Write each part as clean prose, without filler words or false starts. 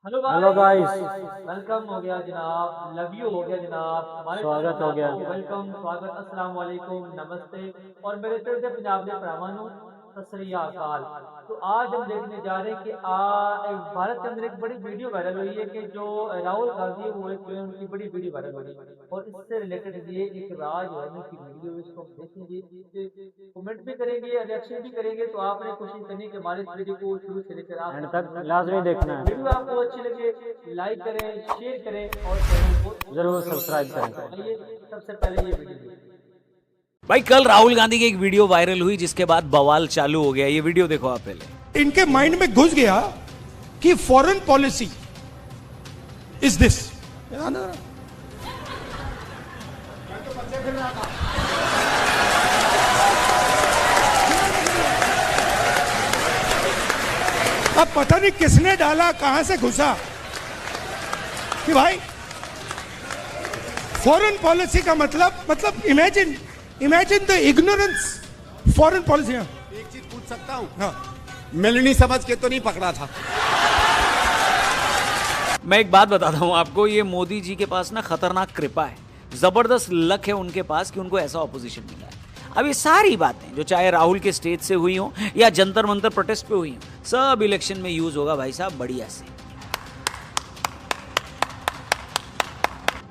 Hello guys. Welcome हो गया जनाब, लव यू हो गया जनाब, हमारे स्वागत हो गया। वेलकम, स्वागत, अस्सलाम वालेकुम, नमस्ते और मेरे तरफ से पंजाब के भरावानों सत श्री अकाल। तो आज हम देखने जा रहे हैं कि भारत के अंदर एक बड़ी वीडियो वायरल हुई है कि जो राहुल गांधी है वो एक जो है उनकी बड़ी वीडियो वायरल हो रही है और इससे रिलेटेड ये एक राज होने की वीडियो है, इसको हम देखेंगे, इससे कमेंट भी करेंगे, रिएक्शन भी करेंगे। तो आपने कोशिश करनी है कि हमारे इस वीडियो को शुरू से लेकर एंड आखिर तक लाजमी देखना है। वीडियो आपको अच्छी लगे लाइक करें, शेयर करें और चैनल को जरूर सब्सक्राइब करें। आइए सबसे पहले ये वीडियो देखिए। भाई कल राहुल गांधी की एक वीडियो वायरल हुई जिसके बाद बवाल चालू हो गया। ये वीडियो देखो आप पहले। इनके माइंड में घुस गया कि फॉरेन पॉलिसी इज दिस। अब पता नहीं किसने डाला, कहां से घुसा कि भाई फॉरेन पॉलिसी का मतलब imagine the ignorance foreign policy. एक चीज पूछ सकता हूँ? हाँ, मिलनी समझ के तो नहीं पकड़ा था? मैं एक बात बताता हूं आपको, ये मोदी जी के पास ना खतरनाक कृपा है, जबरदस्त लक है उनके पास कि उनको ऐसा ऑपोजिशन मिला है। अब ये सारी बातें जो चाहे राहुल के स्टेज से हुई हो या जंतर मंतर प्रोटेस्ट पे हुई हो, सब इलेक्शन में यूज होगा भाई साहब, बढ़िया से।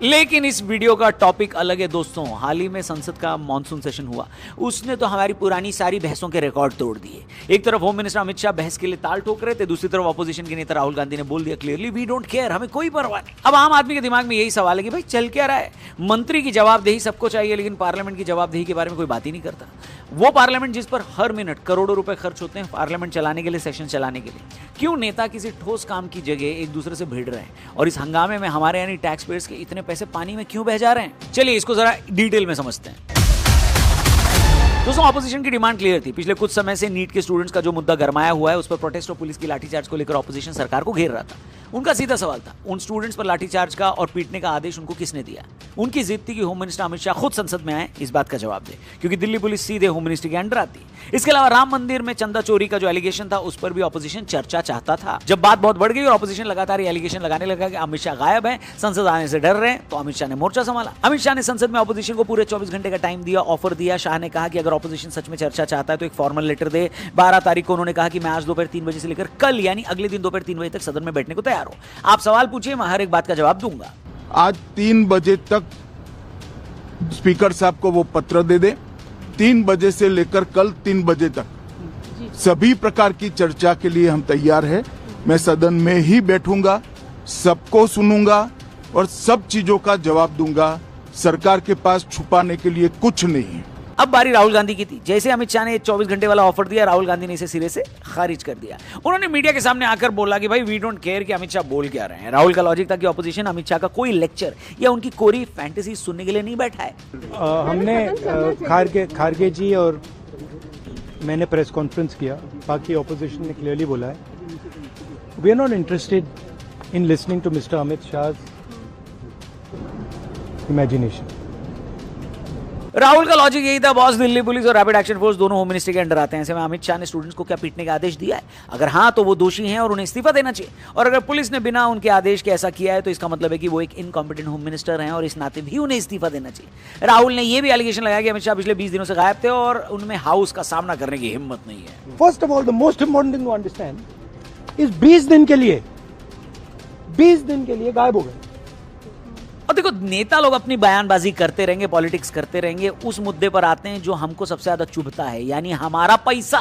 लेकिन इस वीडियो का टॉपिक अलग है दोस्तों। हाल ही में संसद का मॉनसून सेशन हुआ, उसने तो हमारी पुरानी सारी बहसों के रिकॉर्ड तोड़ दिए। एक तरफ होम मिनिस्टर अमित शाह बहस के लिए ताल ठोक रहे थे, दूसरी तरफ ऑपोजिशन के नेता राहुल गांधी ने बोल दिया क्लियरली, वी डोंट केयर, हमें कोई परवाह नहीं। अब आम आदमी के दिमाग में यही सवाल है कि भाई चल क्या रहा है? मंत्री की जवाबदेही सबको चाहिए, लेकिन पार्लियामेंट की जवाबदेही के बारे में कोई बात ही नहीं करता। वो पार्लियामेंट जिस पर हर मिनट करोड़ों रुपए खर्च होते हैं पार्लियामेंट चलाने के लिए, सेशन चलाने के लिए, क्यों नेता किसी ठोस काम की जगह एक दूसरे से भिड़ रहे हैं? और इस हंगामे में हमारे यानी टैक्स पेयर्स के इतने पैसे पानी में क्यों बह जा रहे हैं? चलिए इसको जरा डिटेल में समझते हैं। दोस्तों, ऑपोजिशन की डिमांड क्लियर थी। पिछले कुछ समय से नीट के स्टूडेंट्स का जो मुद्दा गरमाया हुआ है, उस पर प्रोटेस्ट और पुलिस की लाठीचार्ज को लेकर ऑपोजिशन सरकार को घेर रहा था। उनका सीधा सवाल था, उन स्टूडेंट्स पर लाठीचार्ज का और पीटने का आदेश उनको किसने दिया? उनकी जिद थी कि होम मिनिस्टर अमित शाह खुद संसद में आए, इस बात का जवाब दे, क्योंकि दिल्ली पुलिस सीधे होम मिनिस्टर के अंडर आती है। इसके अलावा राम मंदिर में चंदा चोरी का जो एलिगेशन था, उस पर भी ऑपोजिशन चर्चा चाहता था। जब बात बहुत बढ़ गई और ऑपोजिशन लगातार एलिगेशन लगाने लगा कि अमित शाह गायब है, संसद आने से डर रहे हैं, तो अमित शाह ने मोर्चा संभाला। अमित शाह ने संसद में ऑपोजिशन को पूरे 24 घंटे का टाइम दिया, ऑफर दिया। शाह ने कहा कि अगर ऑपोजिशन सच में चर्चा चाहता है तो एक फॉर्मल लेटर दे। 12 तारीख को उन्होंने कहा कि मैं आज दोपहर 3 बजे से लेकर कल यानी अगले दिन दोपहर 3 बजे तक सदन में बैठने को तैयार हूं। आप सवाल पूछिए, मैं हर एक बात का जवाब दूंगा। आज 3 बजे तक स्पीकर साहब को वो पत्र दे दे। 3 बजे से लेकर कल 3 बजे तक सभी प्रकार की चर्चा के लिए हम तैयार हैं। मैं सदन में ही बैठूंगा, सबको सुनूंगा और सब चीजों का जवाब दूंगा। सरकार के पास छुपाने के लिए कुछ नहीं है। अब बारी राहुल गांधी की थी। जैसे अमित शाह ने 24 घंटे वाला ऑफर दिया, राहुल गांधी ने इसे सिरे से खारिज कर दिया। उन्होंने मीडिया के सामने आकर बोला कि भाई वी डोंट केयर कि अमित शाह बोल क्या रहे हैं। राहुल का लॉजिक था कि ऑपोजिशन अमित शाह का कोई लेक्चर या उनकी कोरी फैंटेसी सुनने के लिए नहीं बैठा है। हमने खारगे जी और मैंने प्रेस कॉन्फ्रेंस किया, बाकी ऑपोजिशन ने क्लियरली बोला है we are not interested in listening to mister Amit Shah imagination. Rahul का लॉजिक यही था, बॉस दिल्ली पुलिस और रैपिड एक्शन फोर्स दोनों होम मिनिस्टर के अंडर आते हैं। ऐसे में अमित शाह ने स्टूडेंट्स को क्या पीटने का आदेश दिया है? अगर हाँ तो वो दोषी हैं और उन्हें इस्तीफा देना चाहिए, और अगर पुलिस ने बिना उनके आदेश के ऐसा किया है तो इसका मतलब है कि वो एक इनकॉम्पिटेंट होम मिनिस्टर हैं और इस नाते भी उन्हें इस्तीफा देना चाहिए। राहुल ने यह भी एलिगेशन लगाया कि अमित शाह पिछले 20 दिनों से गायब थे और उनमें हाउस का सामना करने की हिम्मत नहीं है। First of all the most important thing to understand इस 20 दिन के लिए गायब हो गए। और देखो, नेता लोग अपनी बयानबाजी करते रहेंगे, पॉलिटिक्स करते रहेंगे। उस मुद्दे पर आते हैं जो हमको सबसे ज्यादा चुभता है, यानी हमारा पैसा।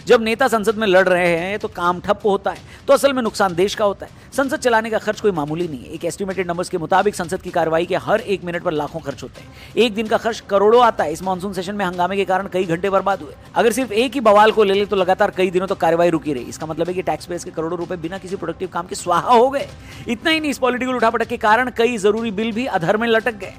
जब नेता संसद में लड़ रहे हैं तो काम ठप्प होता है, तो असल में नुकसान देश का होता है। संसद चलाने का खर्च कोई मामूली नहीं है। एक एस्टिमेटेड नंबर्स के मुताबिक संसद की कार्रवाई के हर 1 मिनट पर लाखों खर्च होते हैं। एक दिन का खर्च करोड़ों आता है। इस मानसून सेशन में हंगामे के कारण कई घंटे बर्बाद हुए। अगर सिर्फ एक ही बवाल को ले ले तो लगातार कई दिनों तक कार्रवाई रुकी रही। इसका मतलब है कि टैक्स पेयर्स के करोड़ों रुपए बिना किसी प्रोडक्टिव काम के स्वाहा हो गए। इतना ही नहीं, इस पॉलिटिकल उठापटक के कारण कई जरूरी बिल भी अधर में लटक गए।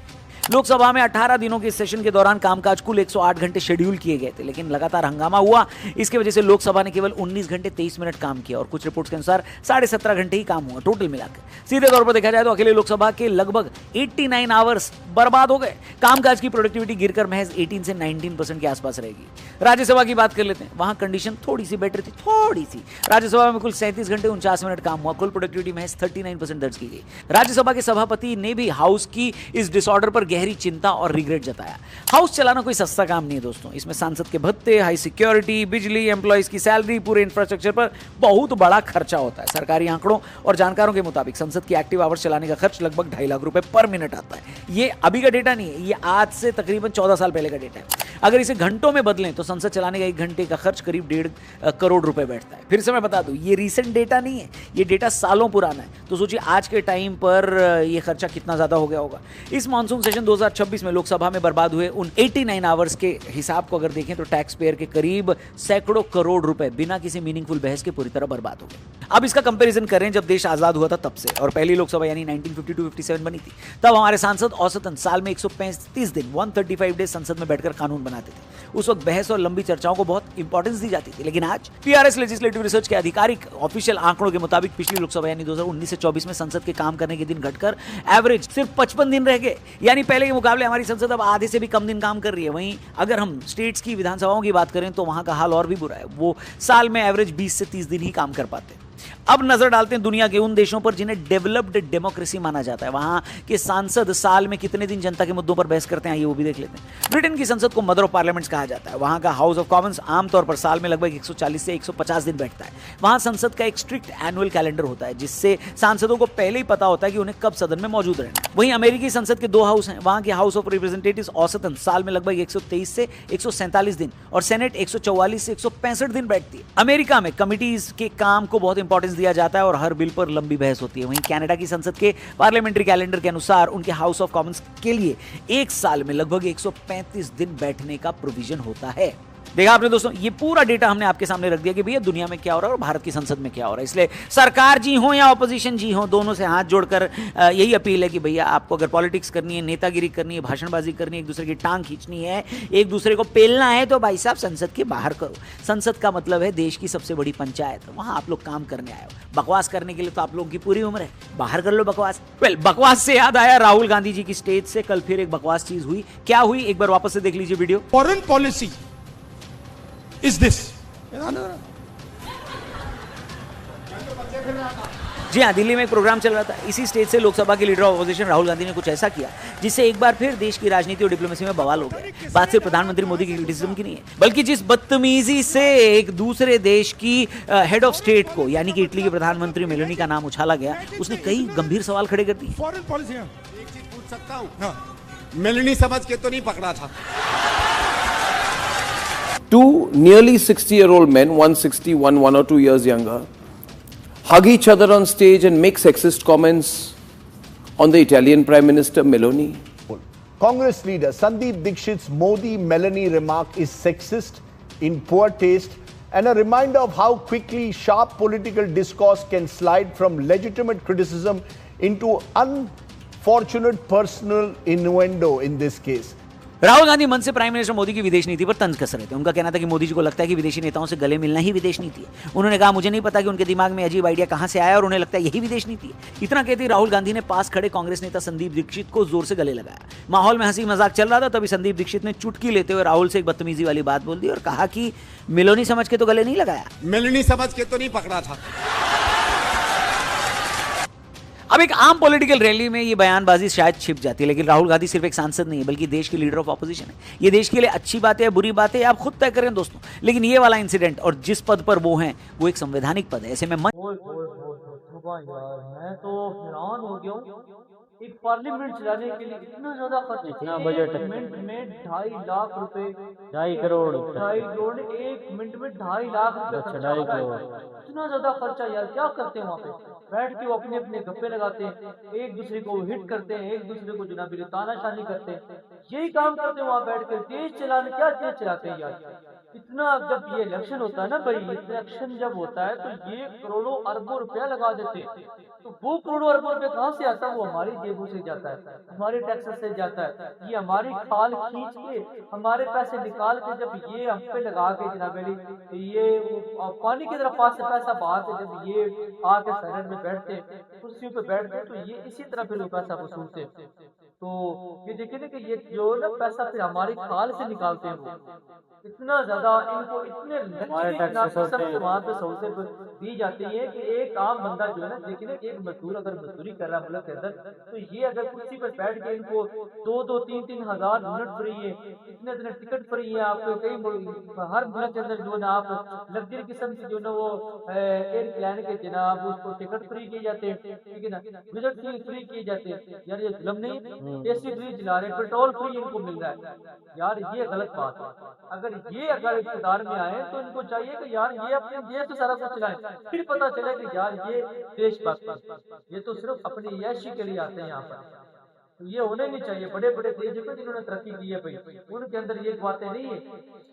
लोकसभा में 18 दिनों के सेशन के दौरान कामकाज कुल 108 घंटे शेड्यूल किए गए थे, लेकिन लगातार हंगामा हुआ। इसकी वजह से लोकसभा ने केवल 19 घंटे 23 मिनट काम किया और कुछ रिपोर्ट्स के अनुसार 17.5 घंटे ही काम हुआ टोटल मिलाकर। सीधे तौर पर देखा जाए तो अकेले लोकसभा के लगभग 89 आवर्स बर्बाद हो गए। कामकाज की प्रोडक्टिविटी गिरकर महज 18 से 19% के आसपास रहेगी। राज्यसभा की बात कर लेते हैं, वहां कंडीशन थोड़ी सी बेटर थी, थोड़ी सी। राज्यसभा में कुल 37 घंटे 49 मिनट काम हुआ, कुल प्रोडक्टिविटी महज 39% दर्ज की गई। राज्यसभा के सभापति ने भी हाउस की इस डिसऑर्डर पर गहरी चिंता और रिग्रेट जताया। हाउस चलाना कोई सस्ता काम नहीं है दोस्तों, इसमें सांसद के भत्ते, हाई सिक्योरिटी, बिजली, एम्प्लॉइज की सैलरी, पूरे इंफ्रास्ट्रक्चर पर बहुत बड़ा खर्चा होता है। सरकारी आंकड़ों और जानकारों के मुताबिक संसद की एक्टिव आवर्स चलाने का खर्च लगभग 2.5 लाख रुपए पर मिनट आता है। ये अभी का डेटा नहीं है, ये आज से तकरीबन 14 साल पहले का डेटा है। अगर इसे घंटों में बदलें तो संसद चलाने का 1 घंटे का खर्च करीब 1.5 करोड़ रुपए बैठता है। फिर से मैं बता दूं, ये रीसेंट डेटा नहीं है, ये डेटा सालों पुराना है। तो सोचिए आज के टाइम पर ये खर्चा कितना ज्यादा हो गया होगा। इस मॉनसून सेशन 2026 में लोकसभा में बर्बाद हुए उन 89 आवर्स के हिसाब को अगर देखें तो टैक्स पेयर के करीब सैकड़ों करोड़ रुपए बिना किसी मीनिंगफुल बहस के पूरी तरह बर्बाद हो गए। अब इसका कंपैरिजन करें जब देश आजाद हुआ था तब से, और पहली लोकसभा यानी 1952-57 बनी थी, तब हमारे सांसद औसतन साल में 135 दिन 135 डेज संसद में बैठकर कानून बनाते थे। उस वक्त बहस और लंबी चर्चाओं को बहुत इंपॉर्टेंस दी जाती थी। लेकिन आज पीआरएस लेजिस्लेटिव रिसर्च के आधिकारिक ऑफिशियल आंकड़ों के मुताबिक पिछली लोकसभा यानी 2019 से 24 में संसद के काम करने के दिन घटकर एवरेज सिर्फ 55 दिन रह गए। यानी पहले के मुकाबले हमारी संसद अब आधे से भी कम दिन काम कर रही है। वहीं अगर हम स्टेट्स की विधानसभाओं की बात करें तो वहां का हाल और भी बुरा है, वो साल में एवरेज 20 से 30 दिन ही काम कर पाते हैं। अब नजर डालते हैं दुनिया के उन देशों पर जिन्हें डेवलप्ड डेमोक्रेसी माना जाता है। वहां के सांसद साल में कितने दिन जनता के मुद्दों पर बहस करते हैं, ये वो भी देख लेते हैं। ब्रिटेन की संसद को मदर ऑफ पार्लियामेंट्स कहा जाता है। वहां का हाउस ऑफ कॉमन्स आमतौर पर साल में लगभग 140 से 150 दिन बैठता है। वहां संसद का एक स्ट्रिक्ट एनुअल कैलेंडर होता है, जिससे सांसदों को पहले ही पता होता है कि उन्हें कब सदन में मौजूद रहना है। वहीं अमेरिकी संसद के 2 हाउस हैं। वहां के हाउस ऑफ रिप्रेजेंटेटिव्स औसतन साल में लगभग 123 से 147 दिन और सेनेट 144 से 165 दिन बैठती है। अमेरिका में कमिटीज के काम को बहुत इंपॉर्टेंस दिया जाता है और हर बिल पर लंबी बहस होती है। वहीं कनाडा की संसद के पार्लियामेंट्री कैलेंडर के अनुसार उनके हाउस ऑफ कॉमन्स के लिए एक साल में लगभग 135 दिन बैठने का प्रोविजन होता है। देखा आपने दोस्तों, ये पूरा डेटा हमने आपके सामने रख दिया कि भैया दुनिया में क्या हो रहा है और भारत की संसद में क्या हो रहा है। इसलिए सरकार जी हो या ऑपोजिशन जी हो, दोनों से हाथ जोड़कर यही अपील है कि भैया आपको अगर पॉलिटिक्स करनी है, नेतागिरी करनी है, भाषणबाजी करनी है, एक दूसरे की टांग खींचनी है, एक दूसरे को पेलना है, तो भाई साहब संसद के बाहर करो। संसद का मतलब है देश की सबसे बड़ी पंचायत, वहां आप लोग काम करने आए हो। बकवास करने के लिए तो आप लोगों की पूरी उम्र है, बाहर कर लो बकवास। बकवास से याद आया, राहुल गांधी जी की स्टेज से कल फिर एक बकवास चीज हुई। क्या हुई, एक बार वापस से देख लीजिए video. Foreign policy is this? जी हाँ, दिल्ली में एक प्रोग्राम चल रहा था। इसी स्टेज से लोकसभा के leader of opposition Rahul Gandhi ने कुछ ऐसा किया जिससे एक बार फिर देश की राजनीति और डिप्लोमेसी में बवाल हो गया। बात सिर्फ प्रधानमंत्री मोदी की क्रिटिसिज्म की नहीं है, बल्कि जिस बदतमीजी से एक दूसरे देश की हेड ऑफ स्टेट को यानी कि इटली के प्रधानमंत्री मेलोनी का नाम उछाला गया, उसने कई गंभीर सवाल खड़े कर दिए। फॉरेन पॉलिसी एक चीज पूछ सकता हूँ? मेलनी समझ के तो नहीं पकड़ा था? Two nearly 60-year-old men, one 60, one or 2 years younger, hug each other on stage and make sexist comments on the Italian Prime Minister Meloni. Congress leader Sandeep Dixit's Modi-Meloni remark is sexist, in poor taste, and a reminder of how quickly sharp political discourse can slide from legitimate criticism into unfortunate personal innuendo in this case. Rahul Gandhi मन से prime minister Modi की विदेश नीति पर तंज कस रहे थे। उनका कहना था कि मोदी जी को लगता है कि विदेशी नेताओं से गले मिलना ही विदेश नीति है। उन्होंने कहा, मुझे नहीं पता कि उनके दिमाग में अजीब आइडिया कहां से आया और उन्हें लगता है यही विदेश नीति है। इतना कहते ही राहुल गांधी ने पास खड़े कांग्रेस नेता संदीप दीक्षित को जोर से गले लगाया। माहौल में हंसी मजाक चल रहा था, तभी संदीप दीक्षित ने चुटकी लेते हुए राहुल से एक बदतमीजी वाली बात बोल दी और कहा कि मेलोनी समझ के तो गले नहीं लगाया। मेलनी समझ के तो नहीं पकड़ा था? अब एक आम पॉलिटिकल रैली में ये बयानबाजी शायद छिप जाती है, लेकिन राहुल गांधी सिर्फ एक सांसद नहीं है बल्कि देश के लीडर ऑफ ऑपोजिशन है। ये देश के लिए अच्छी बात है या बुरी बात है आप खुद तय करें दोस्तों, लेकिन ये वाला इंसिडेंट और जिस पद पर वो हैं वो एक संवैधानिक पद है। ऐसे में यार मैं तो हैरान हो गया हूँ, एक पार्लियामेंट चलाने के लिए इतना ज्यादा खर्च, इतना बजट है। मिनट में 2.5 लाख रुपए, 2.5 करोड़ 2.5 करोड़, एक मिनट में 2.5 लाख रुपए अच्छा, खर्चा 2.5 होता है। करोड़। इतना ज्यादा खर्चा यार, क्या करते हैं वहाँ पे? बैठ के वो अपने अपने गप्पे लगाते हैं, एक दूसरे को हिट करते हैं, एक दूसरे को जनाबी तानाशानी करते हैं, यही काम करते हैं वहाँ बैठ के। देश चलाने क्या देश चलाते हैं यार, इतना जब ये इलेक्शन होता है ना भाई, इलेक्शन जब होता है तो ये करोड़ों अरबों रुपया लगा देते हैं। तो वो करोड़ों अरबों रुपये कहाँ से आता है? वो हमारी जेबों से जाता है, हमारे टैक्स से जाता है। ये हमारी खाल खींच के, हमारे पैसे निकाल के जब ये हम पे लगा के जनाब अली, ये पानी की तरफ पास से पैसा बाहर से जब ये आके सेनेट में बैठते, कुर्सियों पे बैठते, तो ये इसी तरह फिर वो पैसा वसूलते। तो ये देखिए ना कि ये जो ना पैसा फिर हमारी खाल से निकालते हैं, वो इतना ज्यादा इनको इतने वहाँ पे सहूलतें दी जाती है कि एक आम बंदा जो है ना, देखिए ना, एक मजदूर अगर मजदूरी कर रहा है मुल्क के अंदर, तो ये अगर कुर्सी पर बैठ के इनको 2-3 हजार यूनिट फ्री है, इतने टिकट फ्री है आपको, कई हर मुल्क के अंदर जो है ना आप लग्जरी किस्म की जो ना वो एयरप्लेन के जनाब उसको टिकट फ्री किए जाते हैं, ठीक है ना, विजिट फ्री किए जाते हैं। यार ये जुल्म नहीं, एसी फ्री चला रहे, पेट्रोल फ्री इनको मिल रहा है। यार ये गलत बात है। अगर इक़्तिदार में आए तो इनको चाहिए कि यार ये अपने देश से सारा कुछ चलाएं, फिर पता चले कि यार ये देशभक्त, ये तो सिर्फ अपनी यैशी के लिए आते हैं यहाँ पर। तो ये होने नहीं चाहिए। बड़े बड़े देश देखो जिन्होंने तरक्की की है भाई, उनके अंदर ये बातें नहीं है।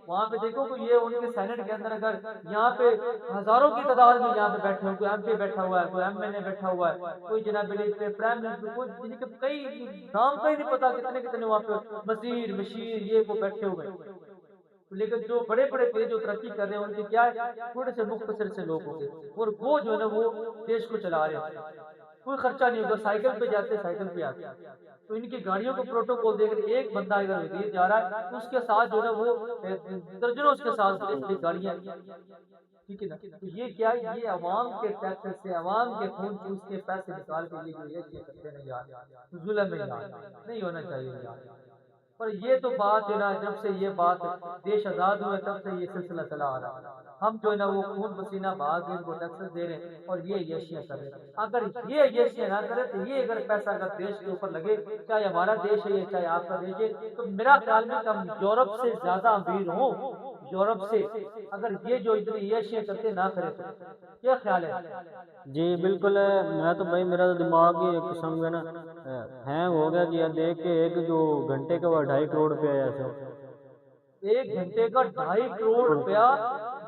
वहाँ पे देखो कि ये उनके सेनेट के अंदर अगर यहाँ पे हजारों की तादाद में यहाँ पे बैठे हो, कोई MP बैठा हुआ है, कोई MLA बैठा हुआ है, कोई जनाब प्राइम मिनिस्टर, कोई जिनके कई नाम का ही नहीं पता कितने वहाँ पे वजीर मशीर ये वो बैठे हुए। लेकिन जो बड़े बड़े देश जो तरक्की कर रहे हैं उनके क्या है, थोड़े से मुख्तसर से लोग होंगे और वो जो है ना वो देश को चला रहे हैं, कोई खर्चा नहीं होगा, साइकिल पे जाते साइकिल पे आते। तो इनकी गाड़ियों को प्रोटोकॉल देख रहे, एक बंदा अगर विदेश जा रहा है उसके साथ जो है वो दर्जनों उसके साथ गाड़ियां, ठीक है ना। तो ये क्या है, ये अवाम के टैक्स से, अवाम के खून चूस के पैसे निकाल के लिए जो ये करते हैं यार, जुल्म है यार, नहीं होना चाहिए यार। पर ये तो बात है ना, जब से ये बात देश आजाद हुआ तब से ये सिलसिला चला आ रहा है। हम जो है ना वो खून पसीना बहा के इनको टैक्सेस दे रहे हैं और ये यशियां कर रहे हैं। अगर ये यशियां ना करे तो ये अगर पैसा अगर देश के ऊपर लगे, चाहे हमारा देश है चाहे आपका देश है, तो मेरा ख्याल में हम यूरोप से ज्यादा अमीर हो, यूरोप से, अगर ये जो इतनी यशियां करते ना करे तो क्या ख्याल है? जी बिल्कुल है। मैं तो भाई मेरा तो दिमाग ही एक किस्म का ना हैंग हो गया कि यार देख के एक जो घंटे का 2.5 करोड़ रुपया ऐसा, 1 घंटे का 2.5 करोड़ रुपया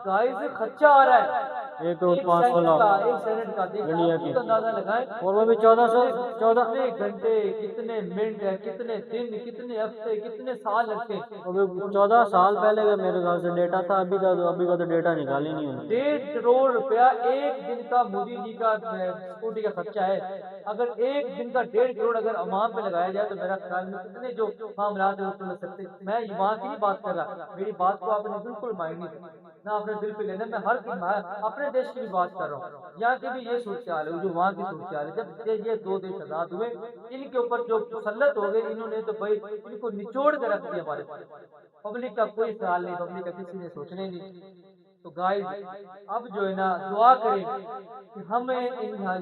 गाइस खर्चा आ रहा है। 1,500,000 एक सेकंड का इंडिया की, अंदाजा लगाएं, और वो भी 14 घंटे, कितने मिनट है, कितने दिन, कितने हफ्ते, कितने साल लगते हैं। 14 साल पहले का मेरे ख्याल से डेटा था, अभी का तो डेटा निकाल ही नहीं होता। 1.5 करोड़ रुपया एक दिन का मोदी जी का स्कूटी का खर्चा है। अगर एक दिन का 1.5 करोड़ अगर अवाम पे लगाया जाए तो मेरा ख्याल में कितने जो मामला है वो सुन सकते। मैं वहाँ की नहीं बात कर रहा, मेरी बात को आपने बिल्कुल माइंड नहीं ना अपने दिल पे लेना, मैं हर अपने देश की भी बात कर रहा हूँ। यहाँ की भी ये सूरत हाल है, जो वहाँ की सूरत हाल है। जब ये 2 देश आजाद हुए, इनके ऊपर जो मुसल्लत हो गए, इन्होंने तो भाई इनको निचोड़ कर रख दिया। हमारे पब्लिक का कोई ख्याल नहीं, पब्लिक का किसी ने सोचना ही नहीं। तो गाइस अब जो है ना दुआ करें कि हमें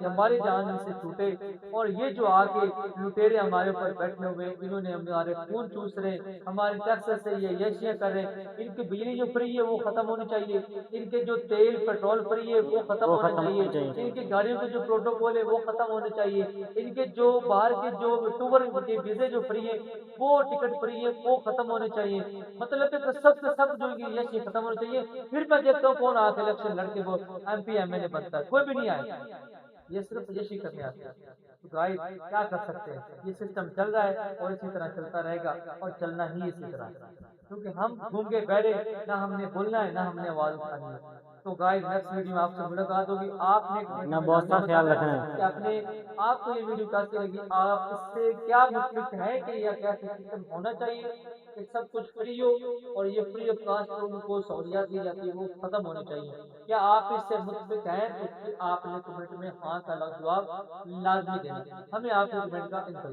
हमारी जान से छूटे, और ये जो आके लुटेरे हमारे ऊपर बैठे हुए, इन्होंने हमारे खून चूस रहे, हमारे टैक्स से ये यशियां कर रहे हैं। इनकी बिजली जो फ्री है वो खत्म होनी चाहिए, इनके जो तेल पेट्रोल फ्री है वो खत्म होना चाहिए, इनकी गाड़ियों के जो प्रोटोकॉल है वो खत्म होने चाहिए, इनके जो बाहर के जो टूर के वीजे जो फ्री है वो टिकट फ्री है वो खत्म होने चाहिए। मतलब सब जो यशियां खत्म होनी चाहिए। फिर मैं देखता हूँ कौन आके इलेक्शन लड़के वो MP MLA बनता है, कोई भी नहीं आया, ये सिर्फ यशी करने आते हैं। तो गाइस क्या कर सकते हैं, ये सिस्टम चल रहा है और इसी तरह चलता रहेगा और चलना ही इसी तरह, क्योंकि हम घूंगे बैठे, ना हमने बोलना है ना हमने आवाज उठानी है। तो गाइस नेक्स्ट वीडियो में आपसे मुलाकात होगी। आपने ना बहुत सा ख्याल रखना है कि आपने आपको ये वीडियो कैसी लगी, आप इससे क्या मुतफिक है कि या क्या सिस्टम होना चाहिए कि सब कुछ फ्री हो और ये फ्री ऑफ कास्ट उनको सहूलियत दी जाती है वो खत्म होनी चाहिए। क्या आप इससे मुतफिक हैं तो आपने कमेंट में हाँ का जवाब लाजमी देना, हमें आपके कमेंट का इंतजार